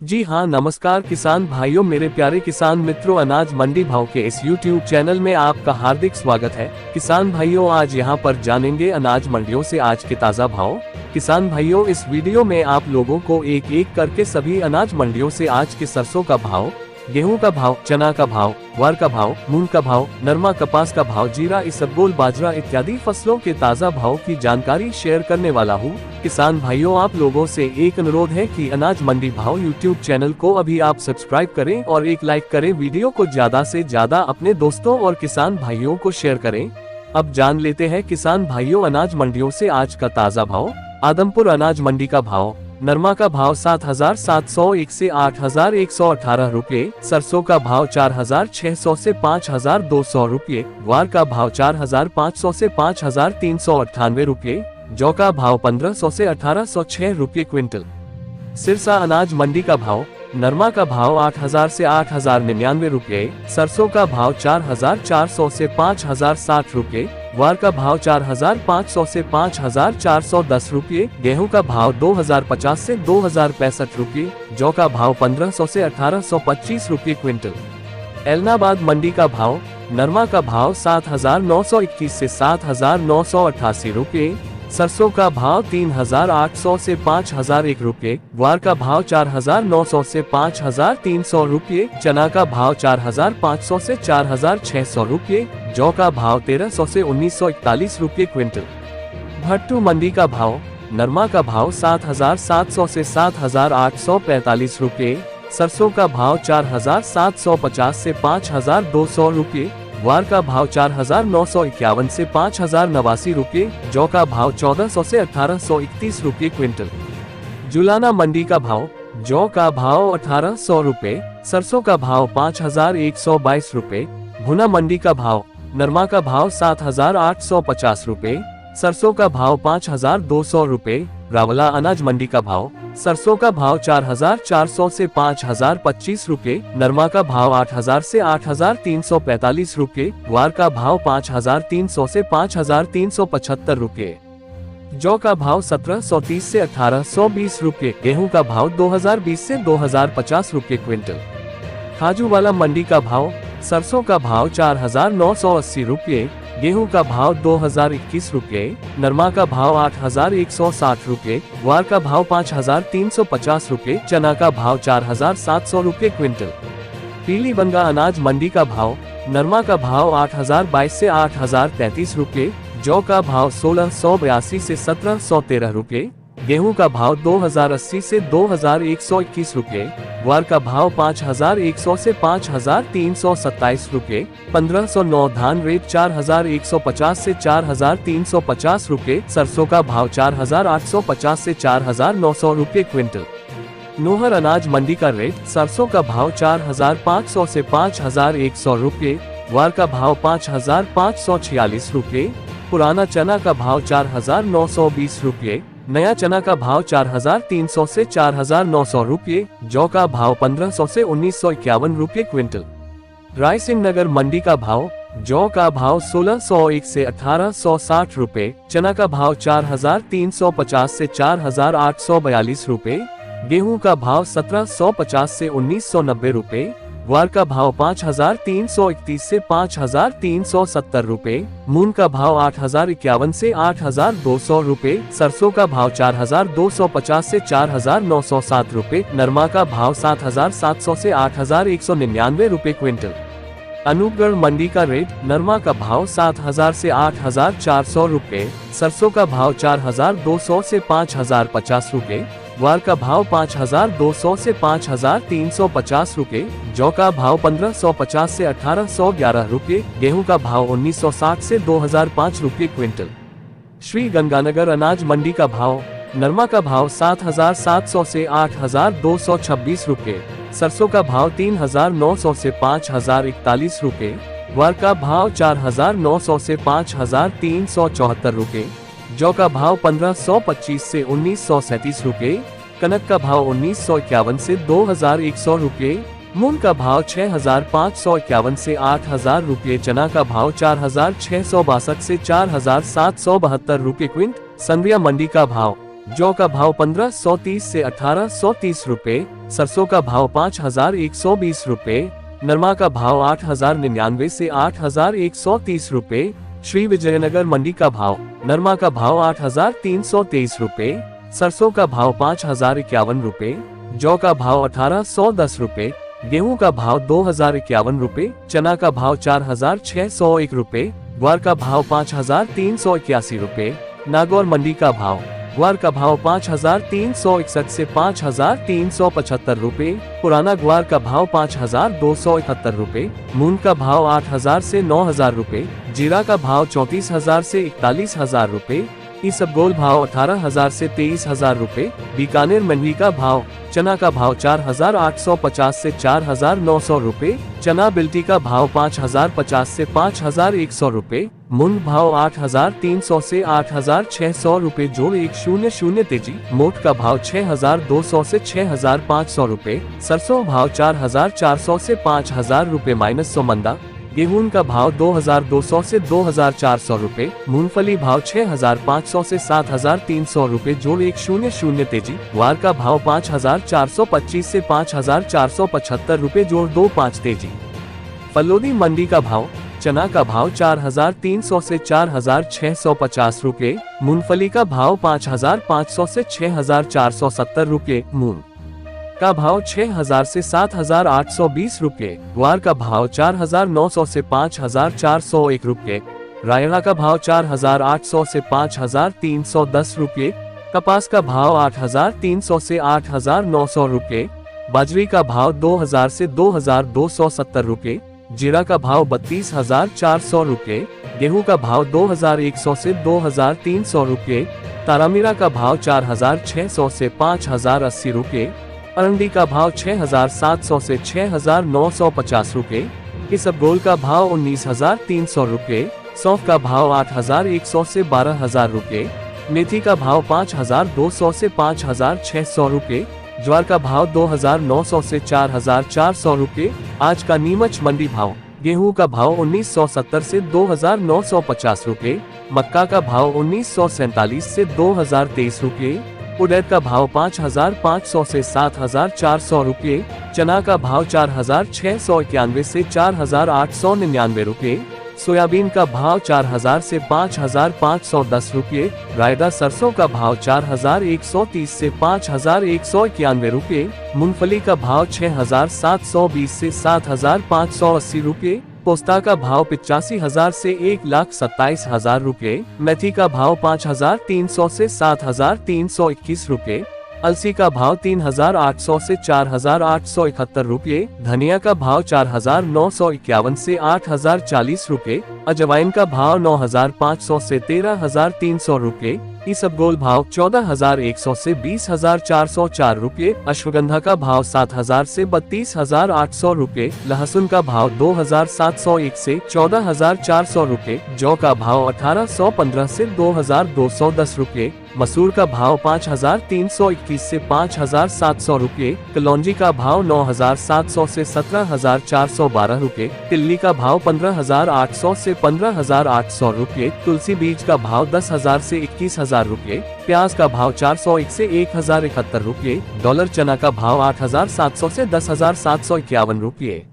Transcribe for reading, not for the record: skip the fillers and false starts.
जी हाँ, नमस्कार किसान भाइयों, मेरे प्यारे किसान मित्रों, अनाज मंडी भाव के इस YouTube चैनल में आपका हार्दिक स्वागत है। किसान भाइयों, आज यहाँ पर जानेंगे अनाज मंडियों से आज के ताज़ा भाव। किसान भाइयों, इस वीडियो में आप लोगों को एक एक करके सभी अनाज मंडियों से आज के सरसों का भाव, गेहूं का भाव, चना का भाव, ग्वार का भाव, मूंग का भाव, नरमा कपास का भाव, जीरा, इसबगोल, बाजरा इत्यादि फसलों के ताज़ा भाव की जानकारी शेयर करने वाला हूँ। किसान भाइयों, आप लोगों से एक अनुरोध है कि अनाज मंडी भाव YouTube चैनल को अभी आप सब्सक्राइब करें और एक लाइक करें, वीडियो को ज्यादा से ज्यादा अपने दोस्तों और किसान भाइयों को शेयर करें। अब जान लेते हैं किसान भाइयों अनाज मंडियों से आज का ताज़ा भाव। आदमपुर अनाज मंडी का भाव, नरमा का भाव 7,701 से 8,118 रुपये, सरसों का भाव 4,600 से 5,200 रुपये, ग्वार का भाव 4,500 से 5,398 रुपये, जौ का भाव 1,500 से 1,806 रुपये क्विंटल। सिरसा अनाज मंडी का भाव, नरमा का भाव 8,000 से 8,099 रुपये, सरसों का भाव 4,400 से 5,060 रुपये, ग्वार का भाव 4,500 से 5,410 रुपये, गेहूं का भाव 2,050 से 2,065 रुपये, जौ का भाव 1,500 से 1,825 रुपये क्विंटल। एलनाबाद मंडी का भाव, नरमा का भाव 7,921 से 7,988 रुपये, सरसों का भाव 3,800 से 5,001 रुपये, ग्वार का भाव 4,900 से 5,300 रुपये, चना का भाव 4,500 से 4,600 रुपये, जौ का भाव 1,300 से 1,941 रुपये क्विंटल। भट्टू मंडी का भाव, नरमा का भाव 7,700 से 7,845 रुपये, सरसों का भाव 4,750 से 5,200 रुपये, ग्वार का भाव 4,951 से 5,089 रुपये, जौ का भाव 1,400 से 1,831 रुपये क्विंटल। जुलाना मंडी का भाव, जौ का भाव 1,800 रुपये, सरसों का भाव 5,122 रुपये। भुना मंडी का भाव, नरमा का भाव 7,850 रुपये, सरसों का भाव 5,200 रुपये। रावला अनाज मंडी का भाव, सरसों का भाव 4,400 से 5,025 रुपये, नरमा का भाव 8,000 से 8,345 रुपये, ग्वार का भाव 5,300 से 5,375 रुपये, जौ का भाव 1,730 से 1,820 रुपये, गेहूं का भाव 2,020 से 2,050 रुपये क्विंटल। खाजूवाला मंडी का भाव, सरसों का भाव 4,980 रुपये, गेहूं का भाव 2,021 रुपये, नरमा का भाव 8,160 रुपये, ग्वार का भाव 5,350 रुपये, चना का भाव 4,700 रुपये क्विंटल। पीली बंगा अनाज मंडी का भाव, नरमा का भाव 8,022 से 8,033 रुपये, जौ का भाव 1,682 से 1,713 रुपये, गेहूं का भाव 2,080 से 2,121 रुपये, ग्वार का भाव 5,100 से 5,327 रुपये, 1,509 धान रेट 4,150 से 4,350 रुपये, सरसों का भाव 4,850 से 4,900 रुपये क्विंटल। नोहर अनाज मंडी का रेट, सरसों का भाव 4,500 से 5,100 रुपये, ग्वार का भाव 5,546 रुपये, पुराना चना का भाव 4,920 रुपये, नया चना का भाव 4,300 से 4,900 रुपये, जौ का भाव 1,500 से 1,951 रुपये क्विंटल। रायसिंह नगर मंडी का भाव, जौ का भाव 1,601 से 1,860 रुपये, चना का भाव 4,350 से 4,842 रुपये, गेहूं का भाव 1,750 से 1,990 रुपये, ग्वार का भाव 5,331 से 5,370 रुपये, मूंग का भाव 8,051 से 8,200 रुपये, सरसों का भाव 4,250 से 4,907 रुपये, नरमा का भाव 7,700 से 8,199 रुपये क्विंटल। अनूपगढ़ मंडी का रेट, नरमा का भाव 7,000 से 8,400 रुपये, सरसों का भाव 4,200 से 5,050 रुपये, ग्वार का भाव 5,200 से 5,350 रुपये, जौ का भाव 1,550 से 1,811 रुपये, गेहूं का भाव 1,960 से 2,005 रुपये क्विंटल। श्री गंगानगर अनाज मंडी का भाव, नरमा का भाव 7,700 से 8,226 रुपये, सरसों का भाव 3,900 से 5,041 रुपये, ग्वार का भाव 4,900 से 5,374 रुपये, जौ का भाव 1,525 से 1,937 रुपये, कनक का भाव 1,951 से 2,100 रुपये, मूंग का भाव 6,551 से 8,000 रुपये, चना का भाव 4,662 से 4,772 रुपये क्विंटल। संग्रिया मंडी का भाव, जौ का भाव 1530 से 1830 रुपए, सरसों का भाव 5120 रुपए, नरमा का भाव 8099 से 8130 रुपए। श्री विजयनगर मंडी का भाव, नरमा का भाव 8323 रुपए, सरसों का भाव 5051 रुपए, जौ का भाव 1810 रुपए, गेहूं का भाव 2051 रुपए, चना का भाव 4601 रुपए, ग्वार का भाव 5381 रुपए। नागौर मंडी का भाव, ग्वार का भाव 5361 से 5375 रुपए, पुराना ग्वार का भाव 5271 रुपए, मूंग का भाव 8000 से 9000 रुपए, जीरा का भाव 34000 से 41000 रुपए, इसबगोल भाव 18000 से 23000 रुपए। बीकानेर मंडी का भाव, चना का भाव 4850 से 4900 रुपए, चना बिल्टी का भाव 5050 से 5100 रुपए, मूंग भाव 8300 से 8600 रुपए जोड़ 100 तेजी, मोट का भाव 6200 से 6500 रुपए, सरसों भाव 4400 से 5000 रुपए -100 मंदा, गेहूं का भाव 2200 से 2400 रुपए, मूंगफली भाव 6500 से 7300 रुपए जोड़ 100 तेजी, ग्वार का भाव 5425 से 5475 रुपए जोड़ 25 तेजी। फलोदी मंडी का भाव, चना का भाव 4300 से 4650 रुपए, मूंगफली का भाव 5500 से 6470 रुपए, मूंग का भाव 6000 से 7820 रुपए, ग्वार का भाव 4900 से 5401 रुपए, रायड़ा का भाव 4800 से 5310 रुपए, कपास का भाव 8300 से 8900 रुपए, बाजरी का भाव 2000 से 2270 रुपए, जीरा का भाव 32400 रुपए, गेहूं का भाव 2100 से 2300 रुपए, तारामीरा का भाव 4600 से 5080 रुपए, अरंडी का भाव 6700 से 6950 रुपए, इसबगोल का भाव 19300 रुपए, सौंफ का भाव 8100 से 12000 रुपए, मेथी का भाव 5200 से 5600 रुपए, ज्वार का भाव 2900 से 4400 रुपए। आज का नीमच मंडी भाव, गेहूं का भाव 1970 से 2950 रुपए, मक्का का भाव 1947 से 2023 रुपए, उड़द का भाव 5500 से 7400 रुपए, चना का भाव 4691 से 4899 रुपए, सोयाबीन का भाव 4000 से 5510 रुपए, रायदा सरसों का भाव 4130 से 5191 रुपए, मूंगफली का भाव 6720 से 7580 रुपए, पोस्ता का भाव 85,000 से 1,27,000 रुपए, मेथी का भाव 5,300 से 7,321 रुपए, अलसी का भाव 3,800 से 4,871 रुपए, धनिया का भाव 4,951 से 8,040 रुपए, अजवाइन का भाव 9,500 से 13,300 रुपए, इसबगोल भाव 14,100 से 20,404 रुपए, अश्वगंधा का भाव 7,000 से 32,800 रुपए, लहसुन का भाव 2,701 से 14,400 रुपए, जौ का भाव 1,815 से 2,210 रुपए, मसूर का भाव 5,321 से 5,700 रुपए, कलौंजी का भाव 9,700 से 17,412 रुपए, तिल्ली का भाव 15,800 से 15,800 रुपए, तुलसी बीज का भाव 10,000 से 21,000 रुपए, प्याज का भाव 401 से 1,071 रुपए, डॉलर चना का भाव 8,700 से 10,751 रुपए।